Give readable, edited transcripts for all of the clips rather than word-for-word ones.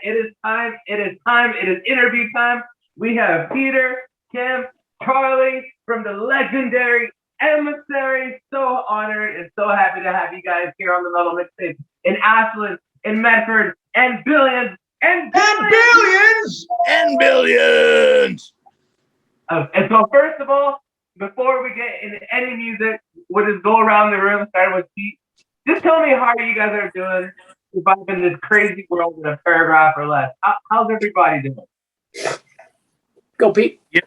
It is time. It is time. It is interview time. We have Peter, Kim, Charlie from the legendary Emissary. So honored and so happy to have you guys here on the Metal Mixtape in Ashland, in Medford, and billions and billions and billions. And so, first of all, before we get into any music, we'll just go around the room, starting with Pete. Just tell me how you guys are doing surviving this crazy world in a paragraph or less. How's everybody doing? Go, Pete. Yeah,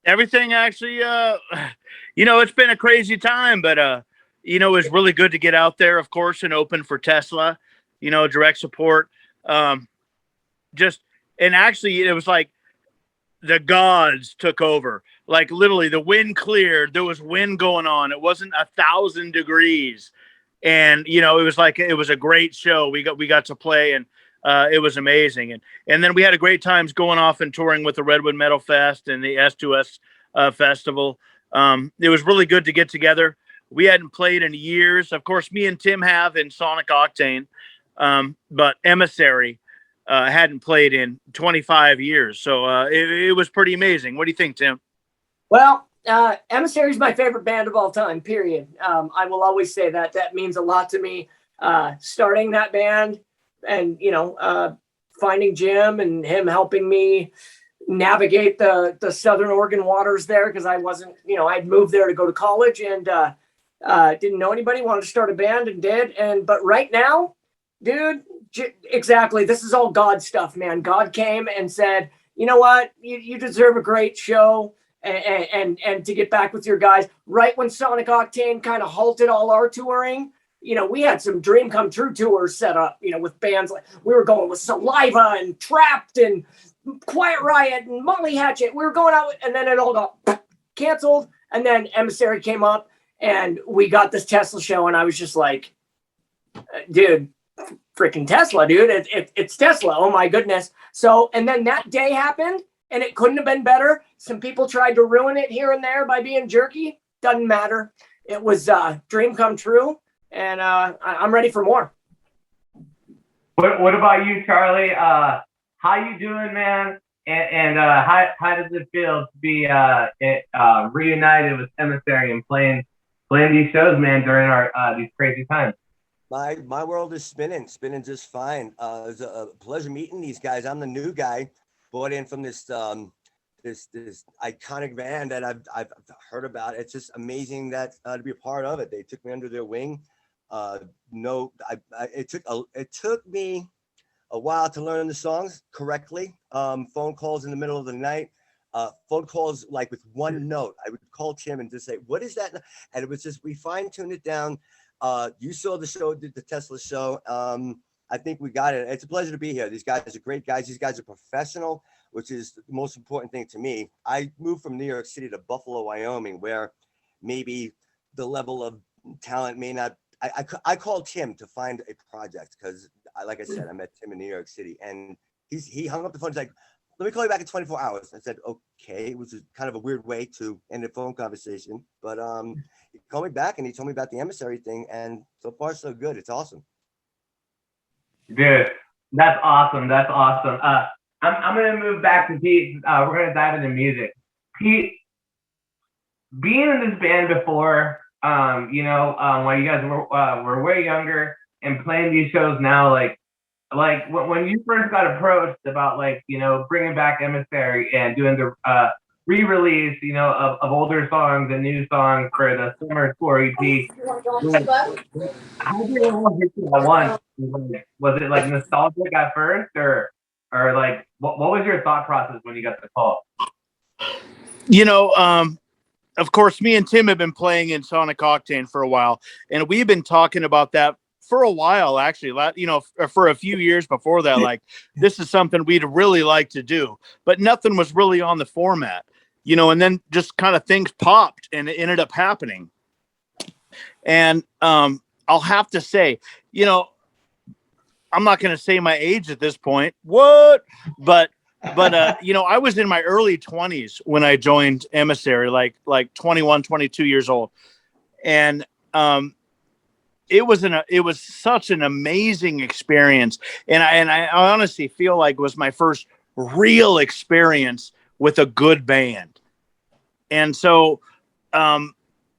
everything actually, it's been a crazy time, but, it's really good to get out there, of course, and open for Tesla, direct support. And actually, it was like the gods took over. Like literally the wind cleared. There was wind going on. It wasn't 1,000 degrees. And, it was a great show. We got to play, and it was amazing. And then we had a great times going off and touring with the Redwood Metal Fest and the S2S festival. It was really good to get together. We hadn't played in years. Of course, me and Tim have in Sonic Octane, but Emissary hadn't played in 25 years. So it was pretty amazing. What do you think, Tim? Well, Emissary is my favorite band of all time, period. I will always say that. That means a lot to me. Starting that band and, finding Jim and him helping me navigate the Southern Oregon waters there, because I wasn't, I'd moved there to go to college and didn't know anybody, wanted to start a band and did. But right now, dude, exactly. This is all God stuff, man. God came and said, you know what? You deserve a great show. And to get back with your guys right when Sonic Octane kind of halted all our touring, we had some dream come true tours set up, with bands like we were going with Saliva and Trapped and Quiet Riot and Molly Hatchet. We were going out, and then it all got canceled. And then Emissary came up, and we got this Tesla show, and I was just like, dude, freaking Tesla, dude. It's Tesla. Oh my goodness. So, and then that day happened. And it couldn't have been better. Some people tried to ruin it here and there by being jerky. Doesn't matter. It was dream come true, and I'm ready for more. What about you, Charlie? How you doing, man? And how does it feel to be reunited with Emissary and playing these shows, man, during our these crazy times? My world is spinning just fine. It was a pleasure meeting these guys. I'm the new guy. Bought in from this iconic band that I've heard about. It's just amazing that to be a part of it. They took me under their wing. It took me a while to learn the songs correctly. Phone calls in the middle of the night. Phone calls like with one note. I would call Tim and just say, "What is that?" And it was just we fine-tuned it down. You saw the show, did the Tesla show. I think we got it. It's a pleasure to be here. These guys are great guys. These guys are professional, which is the most important thing to me. I moved from New York City to Buffalo, Wyoming, where maybe the level of talent may not. I called Tim to find a project because, like I said, I met Tim in New York City, and he hung up the phone. He's like, "Let me call you back in 24 hours." I said, "Okay." It was kind of a weird way to end a phone conversation, but he called me back and he told me about the Emissary thing, and so far so good. It's awesome. Dude, that's awesome. That's awesome. I'm gonna move back to Pete. We're gonna dive into music. Pete, being in this band before, while you guys were way younger and playing these shows now, like when you first got approached about bringing back Emissary and doing the re-release, of older songs and new songs for the summer tour EP. How did it all hit you at once? Was it like nostalgic at first, or like what was your thought process when you got the call? Of course, me and Tim have been playing in Sonic Octane for a while, and we've been talking about that for a while, actually, for a few years before that. Like, this is something we'd really like to do, but nothing was really on the format, and then just kind of things popped and it ended up happening. And I'll have to say, I'm not going to say my age at this point. What? But I was in my early 20s when I joined Emissary, like 21, 22 years old. And it was such an amazing experience. And I honestly feel like it was my first real experience with a good band. And so,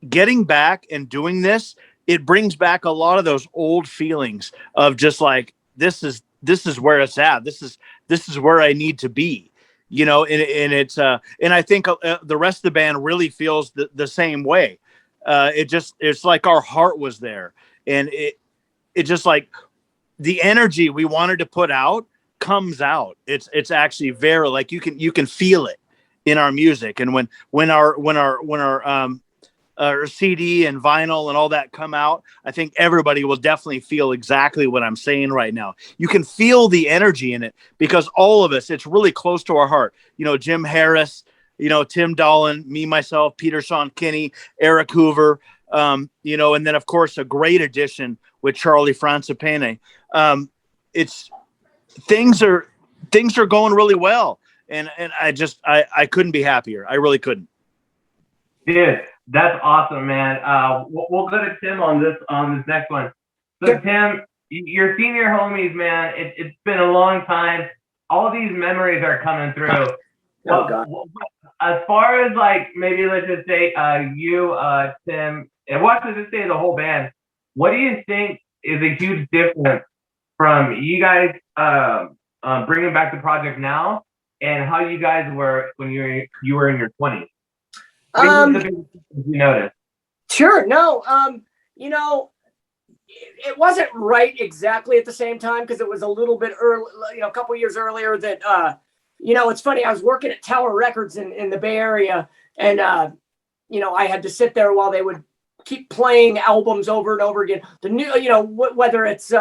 getting back and doing this, it brings back a lot of those old feelings of just like, this is where it's at. This is where I need to be, and it's, and I think the rest of the band really feels the same way. It's like our heart was there, and it just like the energy we wanted to put out comes out. It's actually very, like, you can feel it in our music. And when our CD and vinyl and all that come out, I think everybody will definitely feel exactly what I'm saying right now. You can feel the energy in it because all of us, it's really close to our heart. Jim Harris, Tim Dolan, me, myself, Peter Sean Kinney, Eric Hoover, and then of course a great addition with Charlie Francipane. It's things are going really well. And I couldn't be happier. I really couldn't. Dude, that's awesome, man. We'll go to Tim on this next one. So Tim, your senior homies, man, it's been a long time. All these memories are coming through. Oh, God. As far as like, maybe let's just say you, Tim, and let's just say the whole band, what do you think is a huge difference from you guys bringing back the project now and how you guys were when you were in your 20s? You noticed? Sure. No. It wasn't right exactly at the same time because it was a little bit early, a couple years earlier that, it's funny. I was working at Tower Records in the Bay Area, and, I had to sit there while they would keep playing albums over and over again. The new, whether it's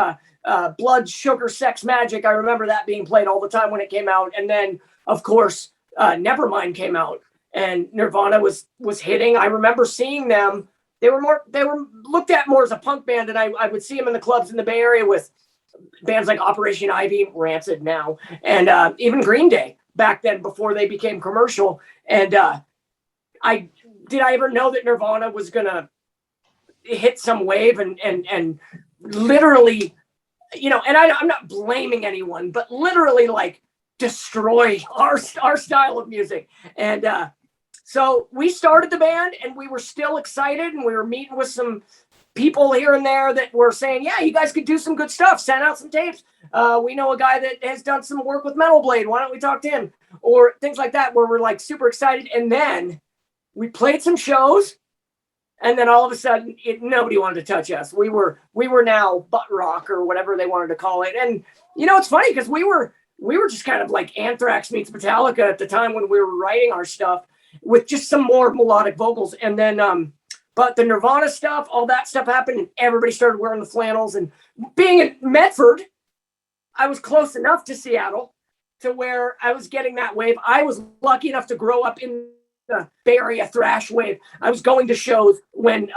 Blood, Sugar, Sex, Magic. I remember that being played all the time when it came out. And then, of course, Nevermind came out. And Nirvana was hitting. I remember seeing them. They were looked at more as a punk band, and I would see them in the clubs in the Bay Area with bands like Operation Ivy, Rancid now, and even Green Day back then before they became commercial. And I ever know that Nirvana was gonna hit some wave and literally, and I'm not blaming anyone, but literally like destroy our style of music. And so we started the band, and we were still excited, and we were meeting with some people here and there that were saying, yeah, you guys could do some good stuff. Send out some tapes. We know a guy that has done some work with Metal Blade. Why don't we talk to him? Or things like that, where we're like super excited. And then we played some shows, and then all of a sudden nobody wanted to touch us. We were now butt rock or whatever they wanted to call it. And it's funny because we were just kind of like Anthrax meets Metallica at the time when we were writing our stuff with just some more melodic vocals. And then, but the Nirvana stuff, all that stuff happened, and everybody started wearing the flannels. And being in Medford, I was close enough to Seattle to where I was getting that wave. I was lucky enough to grow up in the Bay Area thrash wave. I was going to shows when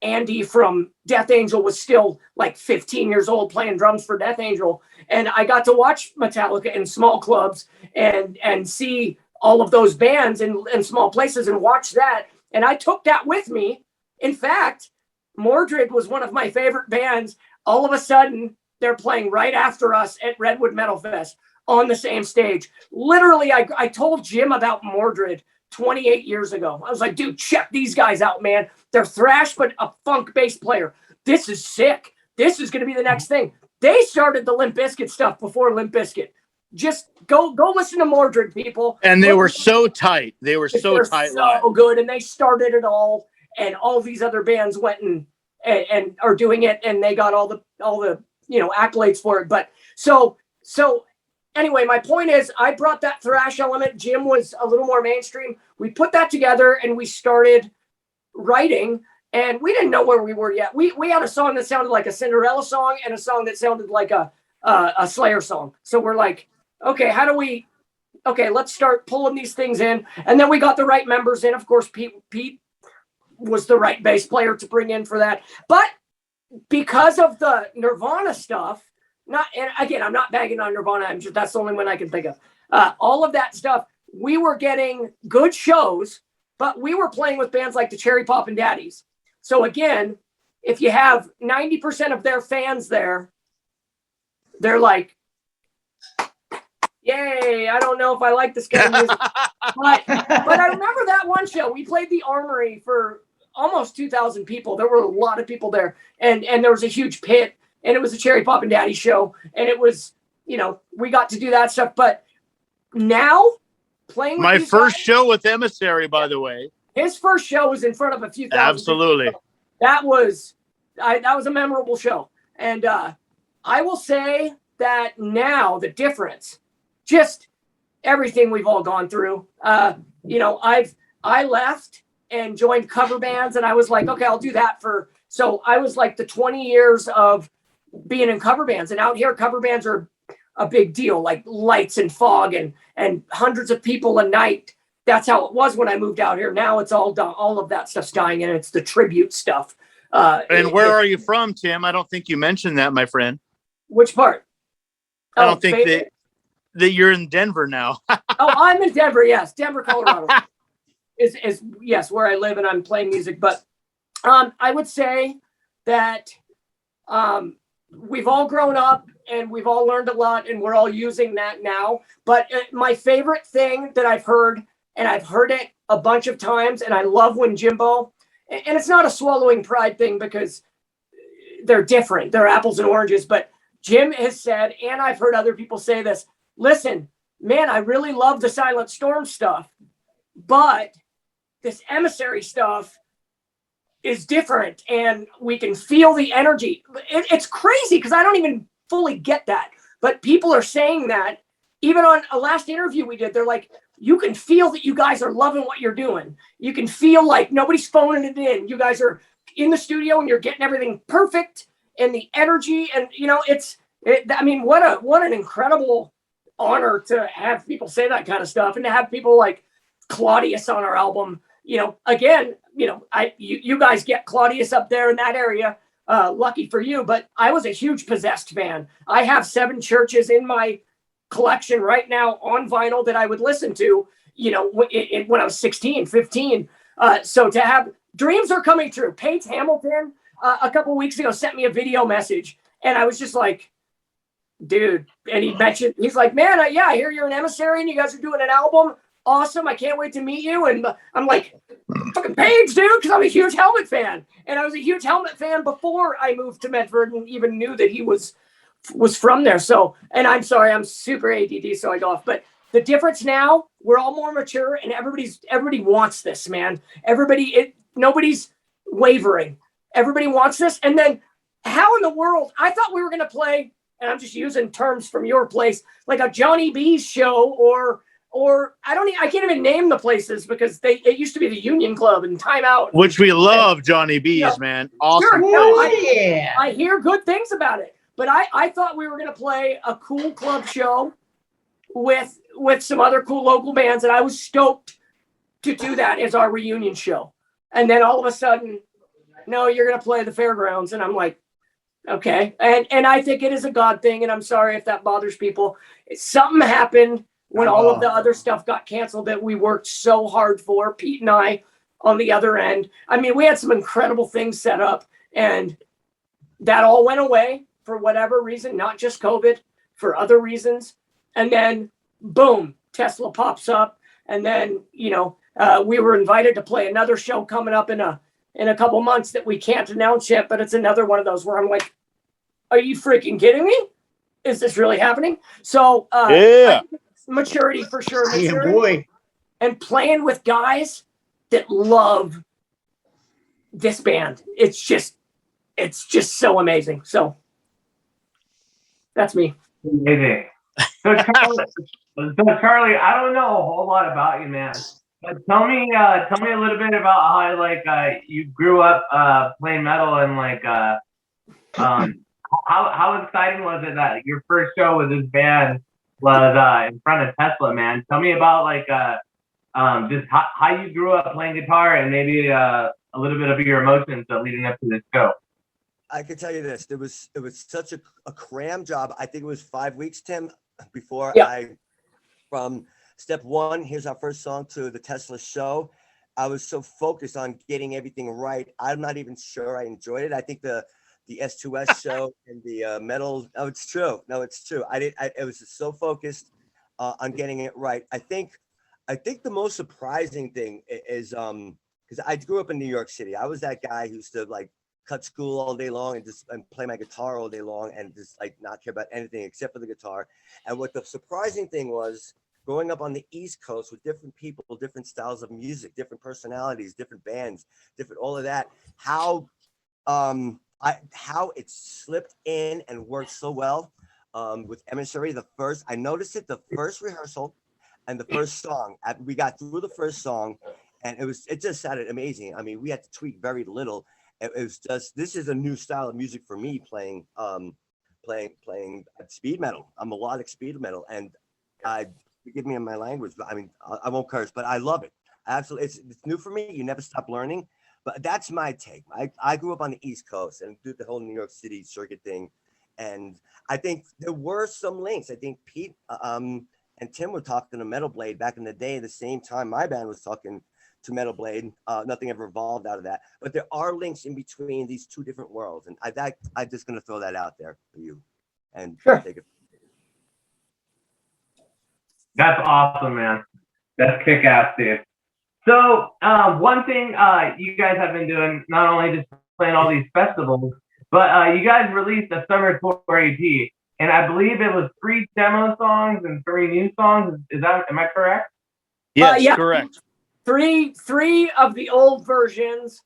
Andy from Death Angel was still like 15 years old playing drums for Death Angel. And I got to watch Metallica in small clubs and see all of those bands in small places and watch that. And I took that with me. In fact, Mordred was one of my favorite bands. All of a sudden, they're playing right after us at Redwood Metal Fest on the same stage. Literally, I told Jim about Mordred 28 years ago. I was like, dude, check these guys out, man. They're thrash, but a funk bass player. This is sick. This is going to be the next thing. They started the Limp Bizkit stuff before Limp Bizkit. Just go listen to Mordred, people. And they were so tight. They were so tight live. So good. And they started it all. And all these other bands went and are doing it. And they got all the accolades for it. But so anyway, my point is I brought that thrash element. Jim was a little more mainstream. We put that together and we started writing. And we didn't know where we were yet. We had a song that sounded like a Cinderella song and a song that sounded like a Slayer song. So we're like, okay, let's start pulling these things in. And then we got the right members in. Of course, Pete was the right bass player to bring in for that. But because of the Nirvana stuff, and again, I'm not bagging on Nirvana. That's the only one I can think of. All of that stuff, we were getting good shows, but we were playing with bands like the Cherry Poppin' Daddies. So again, if you have 90% of their fans there, they're like, yay, I don't know if I like this kind of music. but I remember that one show. We played the Armory for almost 2,000 people. There were a lot of people there. And there was a huge pit. And it was a Cherry Pop and Daddy show. And it was, we got to do that stuff. But now, playing with my these first guys, show with Emissary, by the way. his first show was in front of a few thousand Absolutely. people. That was a memorable show. And I will say that now the difference, just everything we've all gone through. I left and joined cover bands, and I was like, okay, I'll do that so I was like the 20 years of being in cover bands, and out here cover bands are a big deal, like lights and fog and hundreds of people a night. That's how it was when I moved out here. Now it's all done. All of that stuff's dying, and it's the tribute stuff. And where are you from, Tim? I don't think you mentioned that, my friend. Which part? I don't think that you're in Denver now. Oh, I'm in Denver. Yes, Denver, Colorado is yes where I live, and I'm playing music. But I would say that we've all grown up and we've all learned a lot, and we're all using that now. But my favorite thing that I've heard, and I've heard it a bunch of times, and I love when Jimbo, and it's not a swallowing pride thing because they're different. They're apples and oranges. But Jim has said, and I've heard other people say this, listen, man, I really love the Silent Storm stuff, but this Emissary stuff is different, and we can feel the energy. It's crazy because I don't even fully get that, but people are saying that. Even on a last interview we did, they're like, you can feel that you guys are loving what you're doing. You can feel like nobody's phoning it in. You guys are in the studio and you're getting everything perfect, and the energy, and what an incredible honor to have people say that kind of stuff, and to have people like Claudius on our album. You guys get Claudius up there in that area. Lucky for you, but I was a huge Possessed fan. I have 7 churches in my collection right now on vinyl that I would listen to, when I was 16, 15. So to have Dreams Are Coming True. Paige Hamilton, a couple weeks ago, sent me a video message, and I was just like, dude. And he's like, man, I hear you're an Emissary and you guys are doing an album. Awesome. I can't wait to meet you. And I'm like, fucking Paige, dude, because I'm a huge Helmet fan. And I was a huge Helmet fan before I moved to Medford and even knew that he was from there. So, and I'm sorry, I'm super ADD, so I go off. But the difference now, we're all more mature, and everybody wants this, man. Nobody's wavering. Everybody wants this. And then how in the world, I thought we were going to play, and I'm just using terms from your place, like a Johnny B's show, or I can't even name the places because it used to be the Union Club and Time Out. Which we love, Johnny B's, man. Awesome. Sure, I hear good things about it. But I thought we were going to play a cool club show with some other cool local bands, and I was stoked to do that as our reunion show. And then all of a sudden, no, you're going to play the fairgrounds. And I'm like, okay. And I think it is a God thing, and I'm sorry if that bothers people. Something happened when all of the other stuff got canceled that we worked so hard for, Pete and I on the other end. I mean, we had some incredible things set up, and that all went away for whatever reason, not just COVID, for other reasons. And then boom, Tesla pops up. And then, we were invited to play another show coming up in a couple months that we can't announce yet, but it's another one of those where I'm like, are you freaking kidding me? Is this really happening? So maturity for sure. Maturity, yeah, boy. And playing with guys that love this band. It's just so amazing. So that's me. Amazing. So Charlie, I don't know a whole lot about you, man. But tell me a little bit about how you grew up playing metal, and how exciting was it that your first show with this band was in front of Tesla, man? Tell me about just how you grew up playing guitar, and maybe a little bit of your emotions leading up to this show. I can tell you this: it was such a cram job. I think it was 5 weeks, Tim, before from step one. Here's our first song to the Tesla show. I was so focused on getting everything right. I'm not even sure I enjoyed it. I think the S2S show and the metal. No, it's true. No, it's true. It was just so focused on getting it right. I think the most surprising thing is because I grew up in New York City. I was that guy who used to like cut school all day long and play my guitar all day long and just like not care about anything except for the guitar. And what the surprising thing was, growing up on the East Coast with different people, different styles of music, different personalities, different bands, different all of that, how it slipped in and worked so well with Emissary. I noticed it the first rehearsal and the first song. We got through the first song, and it just sounded amazing. I mean, we had to tweak very little. It was just, this is a new style of music for me, playing speed metal, a melodic speed metal, and forgive me in my language, but I mean, I won't curse, but I love it. Absolutely, it's new for me. You never stop learning. But that's my take. I grew up on the East Coast and did the whole New York City circuit thing, and I think there were some links. I think Pete and Tim were talking to Metal Blade back in the day. At the same time, my band was talking to Metal Blade. Nothing ever evolved out of that. But there are links in between these two different worlds, and I'm just going to throw that out there for you, and Sure. take it. That's awesome, man. That's kick-ass, dude. So one thing you guys have been doing, not only just playing all these festivals, but you guys released a summer tour EP, and I believe it was 3 demo songs and 3 new songs. Am I correct? Yes, yeah. correct. Three of the old versions,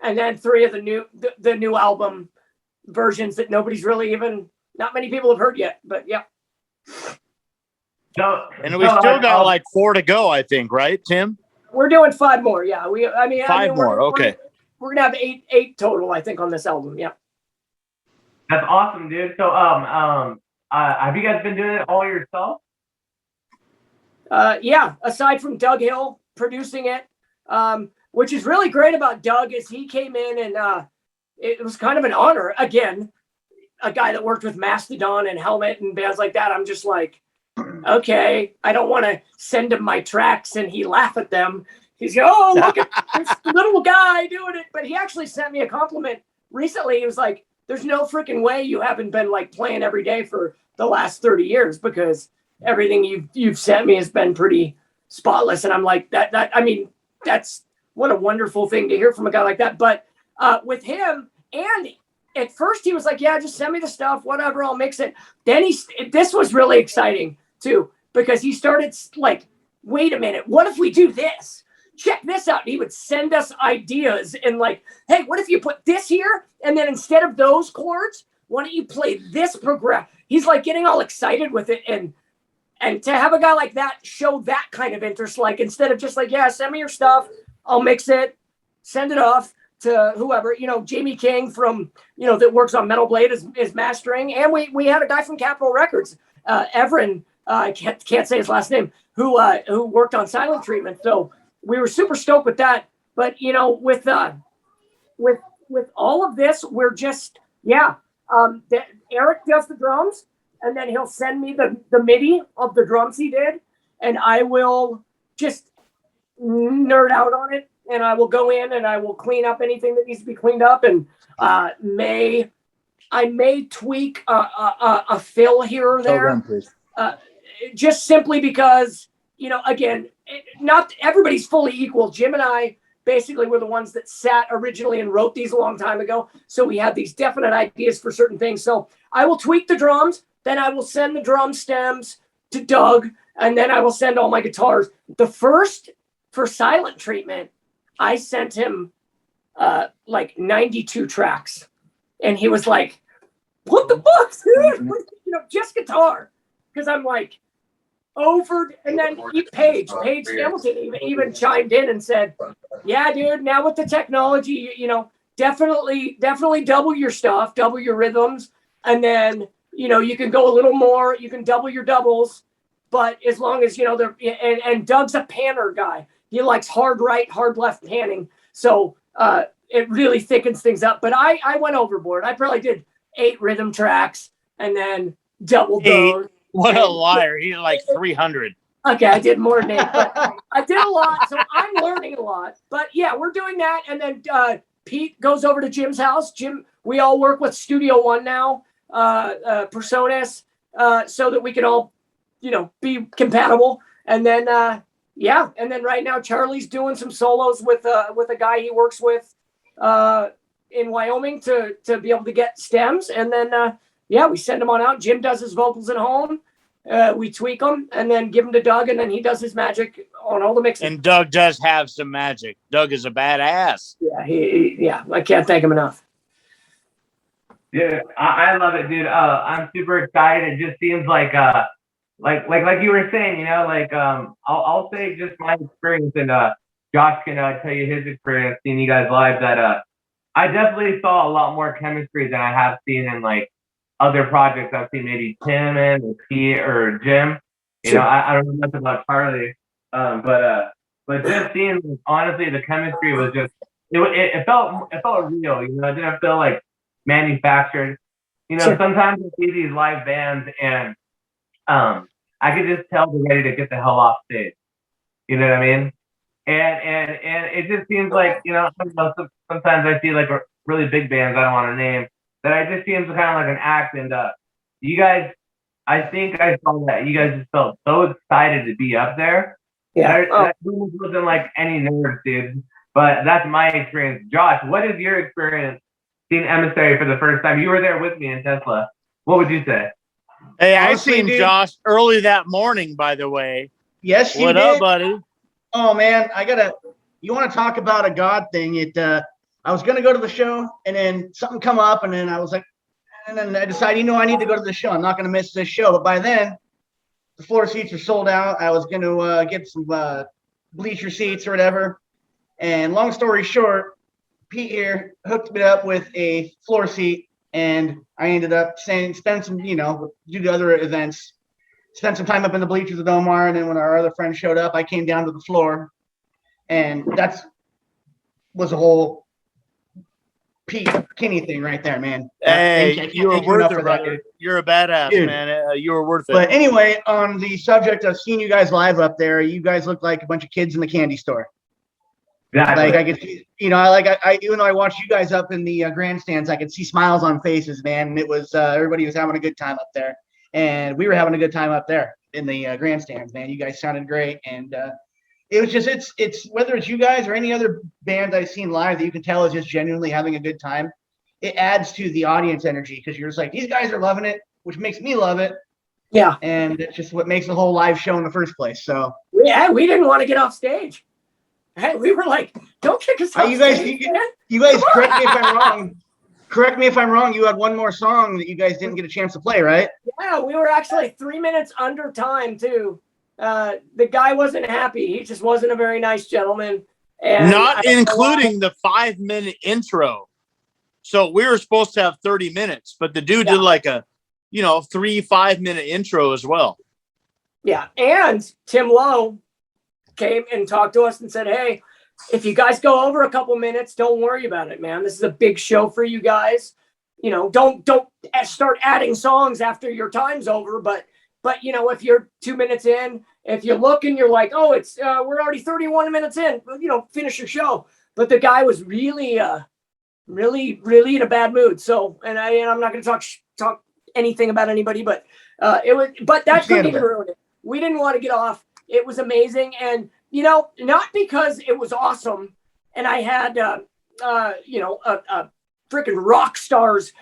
and then 3 of the new album versions that not many people have heard yet. But yeah. And we still got like 4 to go, I think, right, Tim? We're doing 5 more. Yeah, 5 more. Okay. We're gonna have eight total, I think, on this album. Yeah. That's awesome, dude. So have you guys been doing it all yourself? Yeah. Aside from Doug Hill producing it, which is really great about Doug, is he came in and it was kind of an honor. Again, a guy that worked with Mastodon and Helmet and bands like that. I'm just like, okay, I don't want to send him my tracks and he laugh at them. He's going, oh, look at this little guy doing it. But he actually sent me a compliment recently. He was like, there's no freaking way you haven't been like playing every day for the last 30 years, because everything you've sent me has been pretty spotless. And I'm like, that's what a wonderful thing to hear from a guy like that. But with him, and at first he was like, yeah, just send me the stuff, whatever, I'll mix it. Then this was really exciting too, because he started like, wait a minute, what if we do this? Check this out. And he would send us ideas and like, hey, what if you put this here? And then instead of those chords, why don't you play this program? He's like getting all excited with it. And to have a guy like that show that kind of interest, like instead of just like, yeah, send me your stuff, I'll mix it, send it off to whoever, Jamie King from, that works on Metal Blade is mastering. And we had a guy from Capitol Records, Everin, I can't say his last name, who worked on Silent Treatment. So we were super stoked with that. But, with all of this, we're just, Eric does the drums, and then he'll send me the MIDI of the drums he did, and I will just nerd out on it, and I will go in and I will clean up anything that needs to be cleaned up, and I may tweak a fill here or there, just simply because, again, not everybody's fully equal. Jim and I basically were the ones that sat originally and wrote these a long time ago. So we had these definite ideas for certain things. So I will tweak the drums, then I will send the drum stems to Doug, and then I will send all my guitars. The first for Silent Treatment, I sent him like 92 tracks. And he was like, what the fuck, dude? Just guitar. Because I'm like, and then Paige Hamilton even chimed in and said, yeah, dude, now with the technology, definitely double your stuff, double your rhythms. And then, you can go a little more, you can double your doubles, but as long as, and Doug's a panner guy. He likes hard right, hard left panning. So it really thickens things up. But I went overboard. I probably did 8 rhythm tracks and then doubled those. What a liar. He's like 300. Okay, I did more than 8, but I did a lot, so I'm learning a lot. But yeah, we're doing that, and then Pete goes over to Jim's house. Jim, we all work with Studio One now, Personas, so that we can all, be compatible. And then and then right now Charlie's doing some solos with a guy he works with in Wyoming to be able to get stems, and then we send them on out. Jim does his vocals at home. We tweak them and then give them to Doug, and then he does his magic on all the mixing. And Doug does have some magic. Doug is a badass. Yeah, I can't thank him enough. Dude, I love it, dude. I'm super excited. It just seems like you were saying, I'll say just my experience, and Josh can tell you his experience seeing you guys live. That I definitely saw a lot more chemistry than I have seen in other projects I've seen, maybe Tim or Pete or Jim. I don't know much about Charlie, but just seeing, honestly, the chemistry was just it felt real. It didn't feel like manufactured. Sure. Sometimes I see these live bands and I could just tell they're ready to get the hell off stage. You know what I mean? And it just seems like sometimes I see really big bands I don't want to name, that I just seems kind of like an act. And you guys, I think I saw that you guys just felt so excited to be up there. Yeah. That wasn't like any nerves, dude. But that's my experience. Josh, what is your experience seeing Emissary for the first time? You were there with me in Tesla. What would you say? Hey, Honestly, I seen dude, Josh early that morning, by the way. Yes, you What did. up, buddy? Oh man, you want to talk about a God thing? I was gonna go to the show, and then something come up, and then I was like, and then I decided, I need to go to the show. I'm not gonna miss this show. But by then, the floor seats are sold out. I was gonna get some bleacher seats or whatever. And long story short, Pete here hooked me up with a floor seat, and I ended up spend some, due to other events, spent some time up in the bleachers with Omar, and then when our other friends showed up, I came down to the floor, and was a whole Pete Kinney thing right there, man. Hey, you were worth it, that, brother. dude. You're a badass, Dude. man. You were worth it. But anyway, on the subject of seeing you guys live up there, you guys look like a bunch of kids in the candy store. Exactly. Like I could see, I even though I watched you guys up in the grandstands, I could see smiles on faces, man. And it was everybody was having a good time up there, and we were having a good time up there in the grandstands, man. You guys sounded great, and it was just it's whether it's you guys or any other band I've seen live that you can tell is just genuinely having a good time. It adds to the audience energy because you're just like, these guys are loving it, which makes me love it. Yeah. And it's just what makes the whole live show in the first place. So Yeah, we didn't want to get off stage. Hey, we were like, don't kick us off you guys, stage, you guys correct me if I'm wrong. Correct me if I'm wrong. You had one more song that you guys didn't get a chance to play, right? Yeah, we were actually 3 minutes under time too. The guy wasn't happy. He just wasn't a very nice gentleman. And not including the 5-minute intro. So we were supposed to have 30 minutes, but the dude did like a, 3-5-minute intro as well. Yeah. And Tim Lowe came and talked to us and said, hey, if you guys go over a couple minutes, don't worry about it, man. This is a big show for you guys. Don't start adding songs after your time's over. But if you're 2 minutes in, if you look and you're like, oh, it's we're already 31 minutes in, finish your show. But the guy was really, really in a bad mood. So, and I'm not going to talk anything about anybody, but that couldn't even ruin it. We didn't want to get off. It was amazing. And, not because it was awesome. And I had, a freaking rock stars,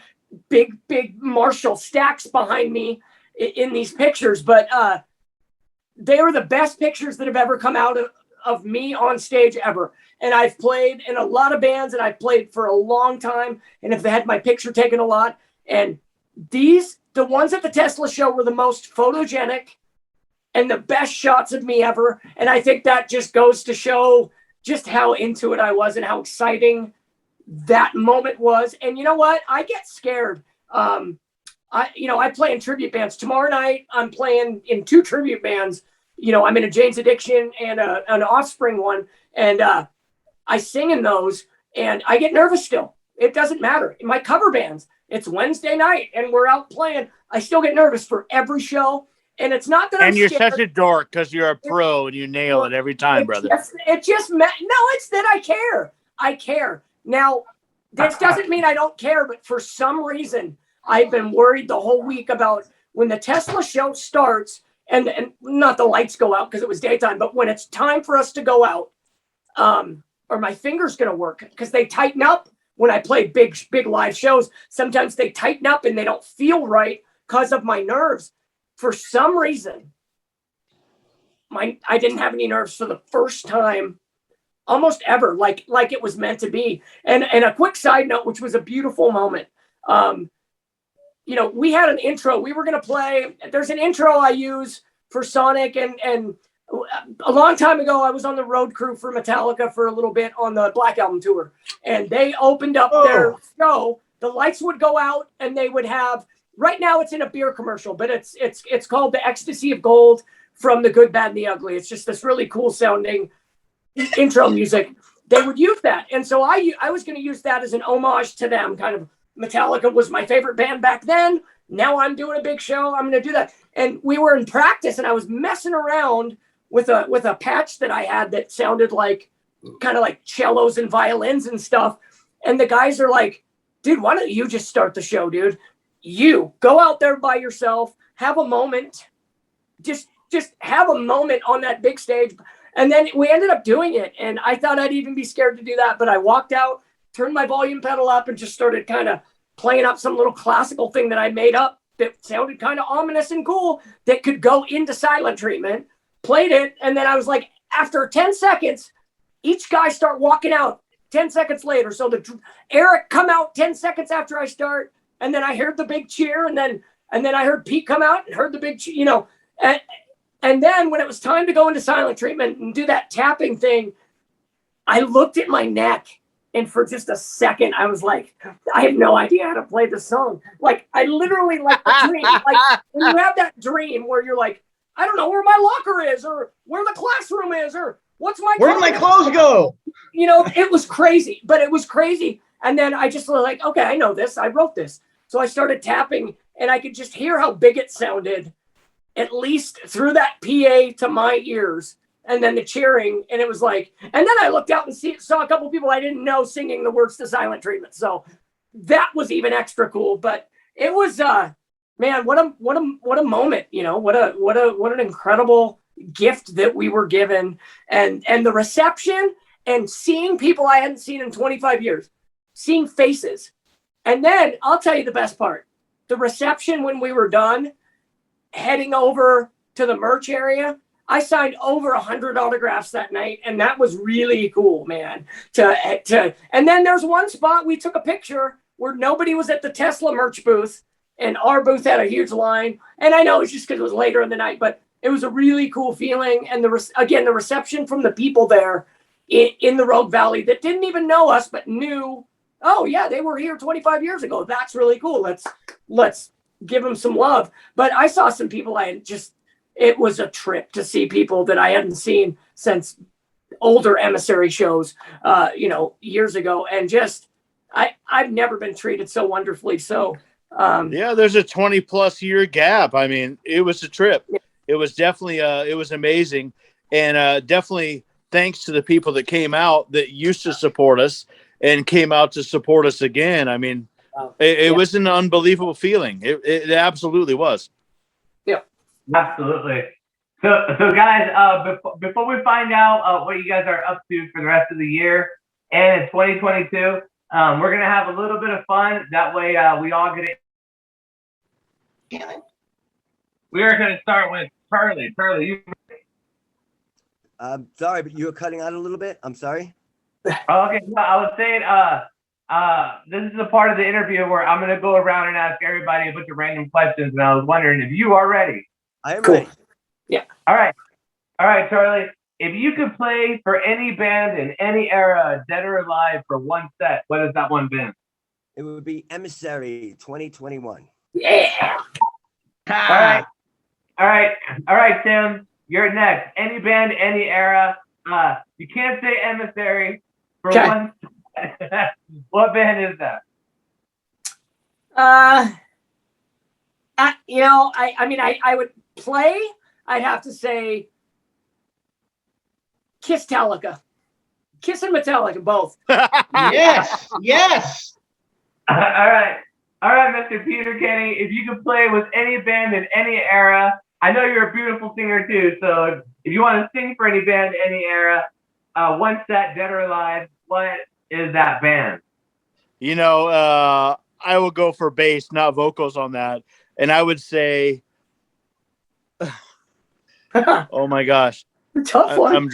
big Marshall stacks behind me in these pictures, but they were the best pictures that have ever come out of me on stage ever. And I've played in a lot of bands, and I've played for a long time, and have had my picture taken a lot. And the ones at the Tesla show were the most photogenic and the best shots of me ever. And I think that just goes to show just how into it I was and how exciting that moment was. And you know what? I get scared. I play in tribute bands. Tomorrow night, I'm playing in 2 tribute bands. I'm in a Jane's Addiction and an Offspring one. And I sing in those, and I get nervous still. It doesn't matter. In my cover bands, it's Wednesday night, and we're out playing. I still get nervous for every show. And it's not that I'm And you're scared. such a dork because you're a pro and you nail it every time, brother. It just no, it's that I care. I care. Now, this doesn't mean I don't care, but for some reason, I've been worried the whole week about when the Tesla show starts and not the lights go out because it was daytime, but when it's time for us to go out, are my fingers going to work? Because they tighten up when I play big live shows. Sometimes they tighten up and they don't feel right because of my nerves. For some reason, I didn't have any nerves for the first time almost ever, like it was meant to be. And a quick side note, which was a beautiful moment. We had an intro. We were going to play. There's an intro I use for Sonic. And a long time ago, I was on the road crew for Metallica for a little bit on the Black Album tour. And they opened up their show. The lights would go out and they would have, right now it's in a beer commercial, but it's called The Ecstasy of Gold from The Good, Bad, and the Ugly. It's just this really cool sounding intro music. They would use that. And so I was going to use that as an homage to them. Kind of Metallica was my favorite band back then. Now I'm doing a big show. I'm going to do that. And we were in practice and I was messing around with a patch that I had that sounded like kind of like cellos and violins and stuff. And the guys are like, dude, why don't you just start the show, dude? You go out there by yourself, have a moment, just have a moment on that big stage. And then we ended up doing it. And I thought I'd even be scared to do that. But I walked out, turned my volume pedal up and just started kind of playing up some little classical thing that I made up that sounded kind of ominous and cool that could go into silent treatment, played it. And then I was like, after 10 seconds, each guy start walking out 10 seconds later. So Eric come out 10 seconds after I start. And then I heard the big cheer. And then I heard Pete come out and heard the big, and then when it was time to go into silent treatment and do that tapping thing, I looked at my neck and for just a second, I was like, I have no idea how to play the song. Like I literally like the dream, like when you have that dream where you're like, I don't know where my locker is or where the classroom is or what's my where did my clothes go? It was crazy, but it was crazy. And then I just was like, okay, I know this. I wrote this. So I started tapping and I could just hear how big it sounded, at least through that PA to my ears. And then the cheering. And it was like, and then I looked out and saw a couple people I didn't know singing the words to silent treatment. So that was even extra cool. But it was, man, what a moment, what an incredible gift that we were given. And the reception and seeing people I hadn't seen in 25 years, seeing faces. And then I'll tell you the best part, the reception when we were done, heading over to the merch area, I signed over 100 autographs that night, and that was really cool, man. And then there's one spot we took a picture where nobody was at the Tesla merch booth, and our booth had a huge line. And I know it's just because it was later in the night, but it was a really cool feeling. And the reception from the people there in the Rogue Valley that didn't even know us, but knew, oh yeah, they were here 25 years ago. That's really cool. Let's give them some love. But I saw some people it was a trip to see people that I hadn't seen since older Emissary shows, years ago. And just, I've never been treated so wonderfully. So, there's a 20+ year gap. I mean, it was a trip. Yeah. It was definitely, it was amazing. And definitely thanks to the people that came out that used to support us and came out to support us again. I mean, it was an unbelievable feeling. It absolutely was. Yeah. Absolutely. So guys, before we find out what you guys are up to for the rest of the year and in 2022, we're gonna have a little bit of fun. That way, we all get it. Damn it. We are gonna start with Charlie. Charlie, I'm sorry, but you were cutting out a little bit. I'm sorry. Okay, no, I was saying, this is a part of the interview where I'm gonna go around and ask everybody a bunch of random questions, and I was wondering if you are ready. I am ready. Yeah. All right, Charlie. If you could play for any band in any era, dead or alive, for one set, what is that one band? It would be Emissary 2021. Yeah. All right, Tim. You're next. Any band, any era. You can't say Emissary for one set. What band is that? I would play, I'd have to say Kiss Metallica. Kiss and Metallica, both. Yes. Yes. All right, Mr. Peter Kenny. If you could play with any band in any era, I know you're a beautiful singer too. So if you want to sing for any band, any era, one set, dead or alive, what is that band? You know, I will go for bass, not vocals on that, and I would say, oh my gosh, Tough one.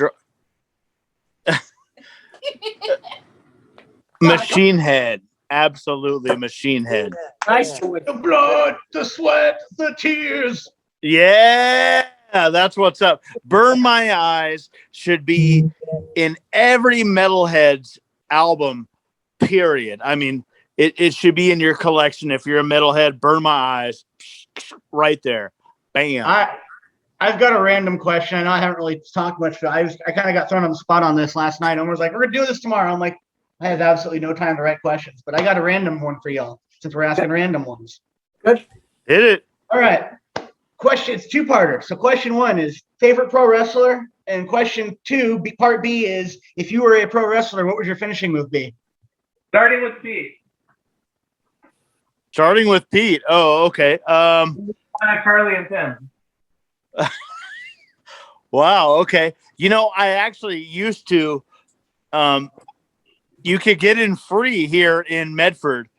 Machine Head. Absolutely Machine Head. Nice choice. The blood, the sweat, the tears. Yeah, that's what's up. Burn My Eyes should be in every Metalhead's album, period. I mean, it should be in your collection. If you're a Metalhead, Burn My Eyes, right there. Bam. I've got a random question. I know I haven't really talked much, but I kind of got thrown on the spot on this last night. Omar was like, we're going to do this tomorrow. I'm like, I have absolutely no time to write questions, but I got a random one for y'all since we're asking random ones. Good. Hit it. All right. Question, it's two-parter. So question one is favorite pro wrestler, and question two, part B is if you were a pro wrestler, what would your finishing move be? Starting with Pete. Starting with Pete. Oh, okay. Carly and Tim. Wow. Okay. You know, I actually used to. You could get in free here in Medford,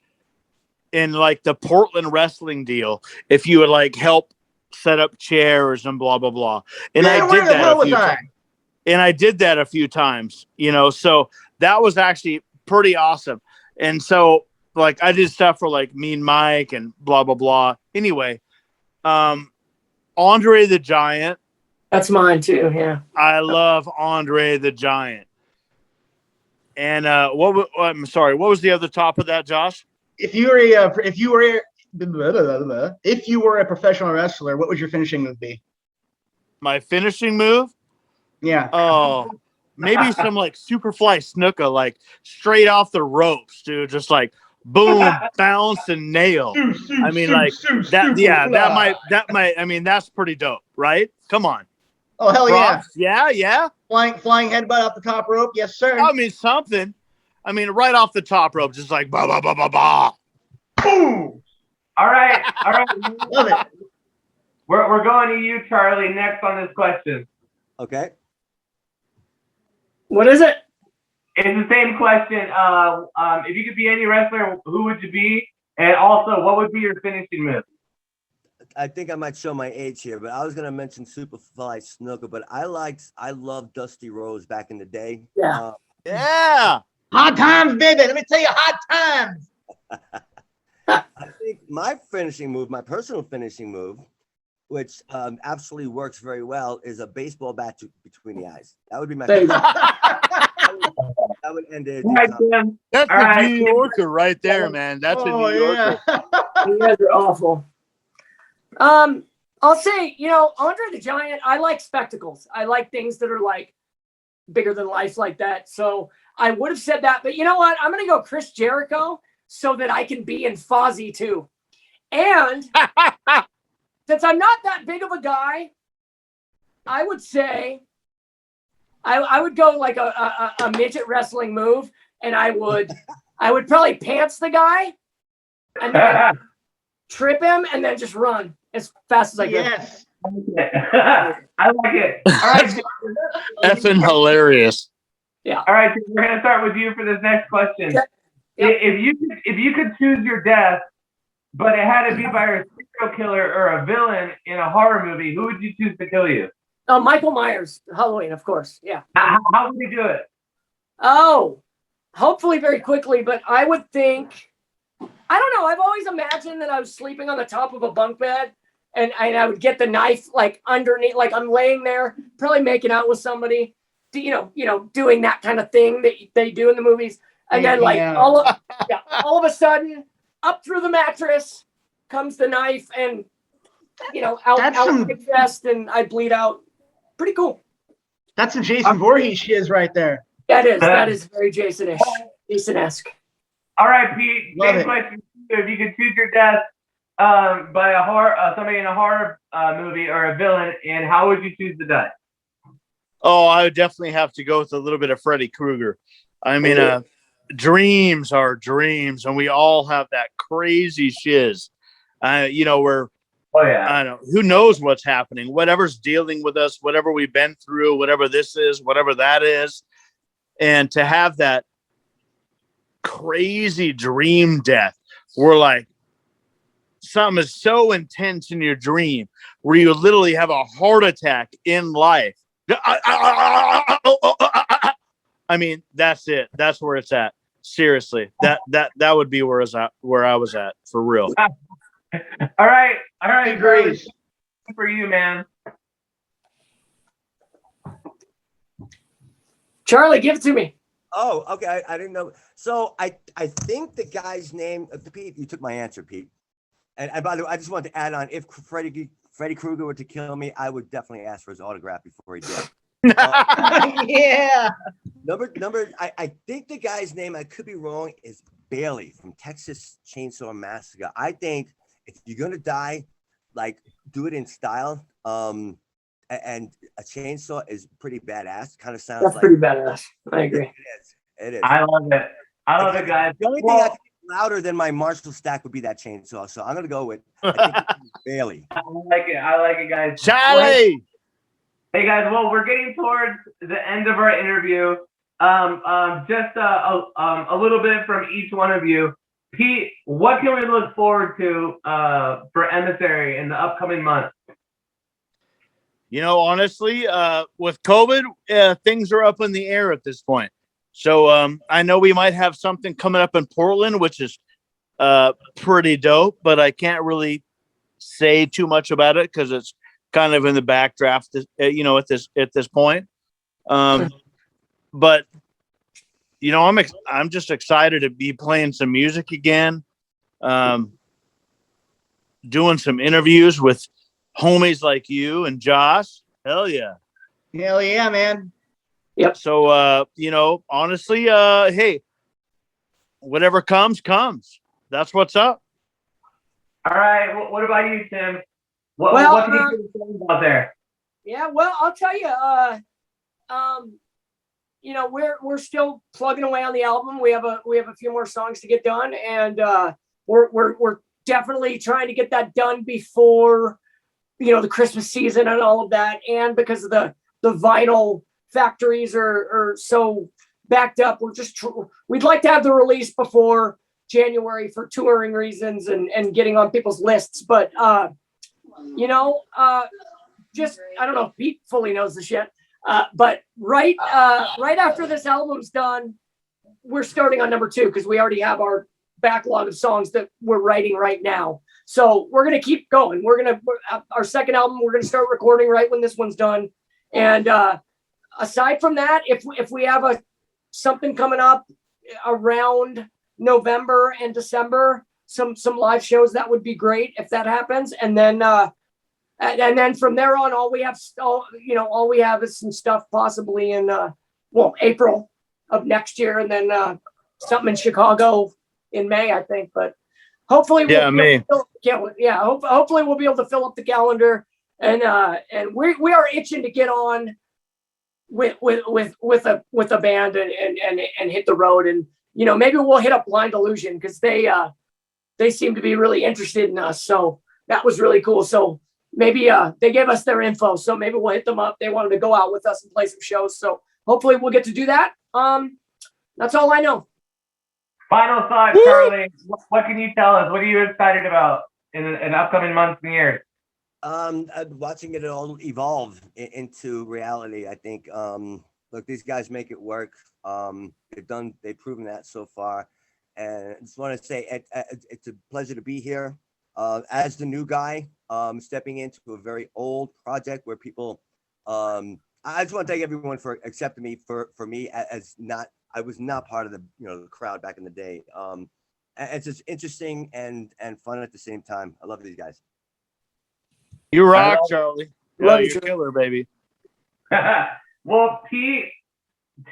in like the Portland wrestling deal, if you would like help set up chairs and blah blah blah. And Man, I did that a few times. And I did that a few times. You know, so that was actually pretty awesome. And so, like, I did stuff for like Mean Mike and blah blah blah. Anyway, Andre the Giant. That's mine too. Yeah. I love Andre the Giant. And I'm sorry, what was the other top of that, Josh? If you were a professional wrestler, what would your finishing move be? My finishing move? Yeah. Oh, maybe some like Superfly Snuka, like straight off the ropes, dude. Just like boom, bounce and nail. I mean, like that. Yeah, that might. I mean, that's pretty dope, right? Come on. Oh hell Props. yeah! Yeah. Flying headbutt off the top rope, yes sir. I mean something. I mean, right off the top rope, just like ba ba ba ba ba. Boom! All right. Love it. We're going to you, Charlie, next on this question. Okay. What is it? It's the same question. If you could be any wrestler, who would you be? And also, what would be your finishing move? I think I might show my age here, but I was gonna mention Superfly Snuka, but I loved Dusty Rhodes back in the day. Yeah. Yeah. Hard times, baby. Let me tell you, hard times. I think my personal finishing move, which absolutely works very well, is a baseball bat between the eyes. That would be my. That would end it. That's a New Yorker right there, man. That's a New Yorker. You guys are awful. I'll say, Andre the Giant, I like spectacles. I like things that are like bigger than life like that. So I would have said that, but you know what? I'm going to go Chris Jericho so that I can be in Fozzy too. And since I'm not that big of a guy, I would say I would go like a midget wrestling move, and I would probably pants the guy and then trip him and then just run as fast as I can. Yes. I like it. All right. Effing hilarious. Yeah. All right. We're going to start with you for this next question. Yeah. If you could choose your death, but it had to be by a serial killer or a villain in a horror movie, who would you choose to kill you? Oh, Michael Myers, Halloween, of course. Yeah. How would you do it? Oh, hopefully very quickly, but I would think, I don't know. I've always imagined that I was sleeping on the top of a bunk bed and I would get the knife like underneath, like I'm laying there, probably making out with somebody, doing that kind of thing that they do in the movies. And then like all of a sudden up through the mattress comes the knife and, out the chest and I bleed out. Pretty cool. That's some Jason Voorhees shiz right there. That is very Jason-esque. All right, Pete. Love Same it. question. If you could choose your death, by a horror somebody in a horror movie or a villain, and how would you choose to die? Oh, I would definitely have to go with a little bit of Freddy Krueger. I mean, dreams are dreams, and we all have that crazy shiz. Where Oh yeah. I don't know, who knows what's happening, whatever's dealing with us, whatever we've been through, whatever this is, whatever that is. And to have that crazy dream death where like something is so intense in your dream where you literally have a heart attack in life. I mean, that's it. That's where it's at. Seriously, that would be where I was at for real. All right. Agrees. For you, man. Charlie, give it to me. Oh, okay. I didn't know. So I think the guy's name, Pete, you took my answer, Pete. And by the way, I just wanted to add on, if Freddy Krueger were to kill me, I would definitely ask for his autograph before he did. Yeah. I think the guy's name, I could be wrong, is Bailey from Texas Chainsaw Massacre. I think if you're going to die, like, do it in style. And a chainsaw is pretty badass. Kind of sounds That's like pretty badass. I agree. It is. I love it. I love it, guys. The only thing I think louder than my Marshall stack would be that chainsaw. So I'm gonna go with Bailey. I like it, guys. Charlie. Hey guys, well, we're getting towards the end of our interview. Just a little bit from each one of you. Pete, what can we look forward to for Emissary in the upcoming months? Honestly, with COVID, things are up in the air at this point. So I know we might have something coming up in Portland, which is pretty dope, but I can't really say too much about it because it's kind of in the backdraft, at this point. But I'm just excited to be playing some music again, doing some interviews with homies like you and Josh. Hell yeah. Hell yeah, man. Yep. So, honestly, hey, whatever comes. That's what's up. All right. What about you, Tim? What can you say about there? Yeah, well, I'll tell you, we're still plugging away on the album. We have a few more songs to get done, and we're definitely trying to get that done before the Christmas season and all of that. And because of the vinyl factories are so backed up, we'd like to have the release before January for touring reasons and getting on people's lists. But just I don't know if Pete fully knows this yet. But right after this album's done, we're starting on number 2 because we already have our backlog of songs that we're writing right now. So we're gonna keep going. Our second album, we're gonna start recording right when this one's done. And aside from that, if we have something coming up around November and December, some live shows, that would be great if that happens. And then from there on, all we have is some stuff possibly in April of next year, and then something in Chicago in May, I think. But hopefully, hopefully we'll be able to fill up the calendar, and we are itching to get on with a band and hit the road, and maybe we'll hit up Blind Illusion because they seem to be really interested in us. So that was really cool. So maybe they gave us their info, so maybe we'll hit them up. They wanted to go out with us and play some shows, so hopefully we'll get to do that. That's all I know. Final thought, Charlie. What can you tell us? What are you excited about in upcoming months and years? Watching it all evolve into reality. I think look, these guys make it work. They've proven that so far, and I just want to say it's a pleasure to be here as the new guy, stepping into a very old project where people I just want to thank everyone for accepting me for me as I was not part of the crowd back in the day. It's just interesting and fun at the same time. I love these guys. You rock, Charlie. Love you, you're a killer, baby. Well, Pete,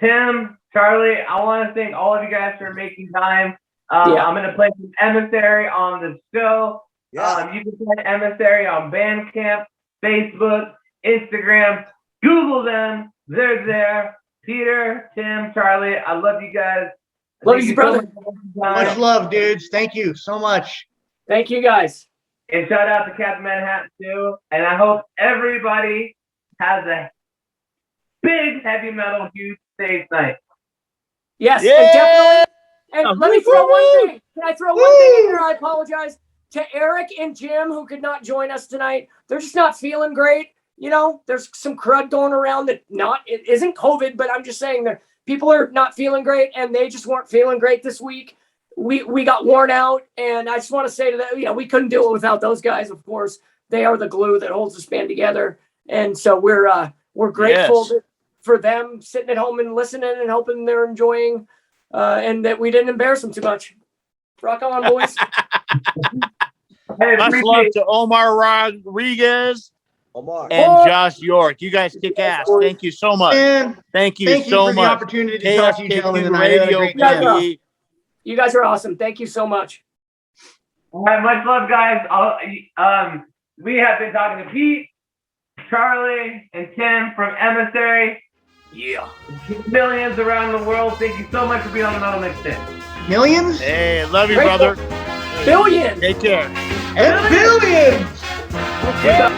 Tim, Charlie, I want to thank all of you guys for making time. I'm going to play some Emissary on the show. Yeah. You can find Emissary on Bandcamp, Facebook, Instagram. Google them. They're there. Peter, Tim, Charlie, I love you guys. Love Thank you, so brother. much for your time. Much love, dudes. Thank you so much. Thank you, guys. And shout out to Captain Manhattan too. And I hope everybody has a big heavy metal, huge safe night. Yes, Yeah. and definitely. And let me throw one Woo-hoo-hoo. thing. Can I throw one thing in here? I apologize to Eric and Jim who could not join us tonight. They're just not feeling great. You know, there's some crud going around that it isn't COVID, but I'm just saying that people are not feeling great, and they just weren't feeling great this week. We got worn out, and I just want to say to them, we couldn't do it without those guys. Of course, they are the glue that holds this band together, and so we're grateful for them sitting at home and listening and hoping they're enjoying, and that we didn't embarrass them too much. Rock on, boys. Hey, Much appreciate love to Omar Rodriguez Omar. and Josh York. You guys kick ass. Thank you so much. And Thank you thank you so for the much. opportunity to talk to you gentlemen KSKQ tonight. You had a Radio great time. TV. You guys are awesome. Thank you so much. All right, much love, guys. We have been talking to Pete, Charlie, and Tim from Emissary. Yeah. Millions around the world. Thank you so much for being on the Metal Mixtape. Millions Hey, love you, Grateful. brother. Billions. Take care. and billions. Yeah.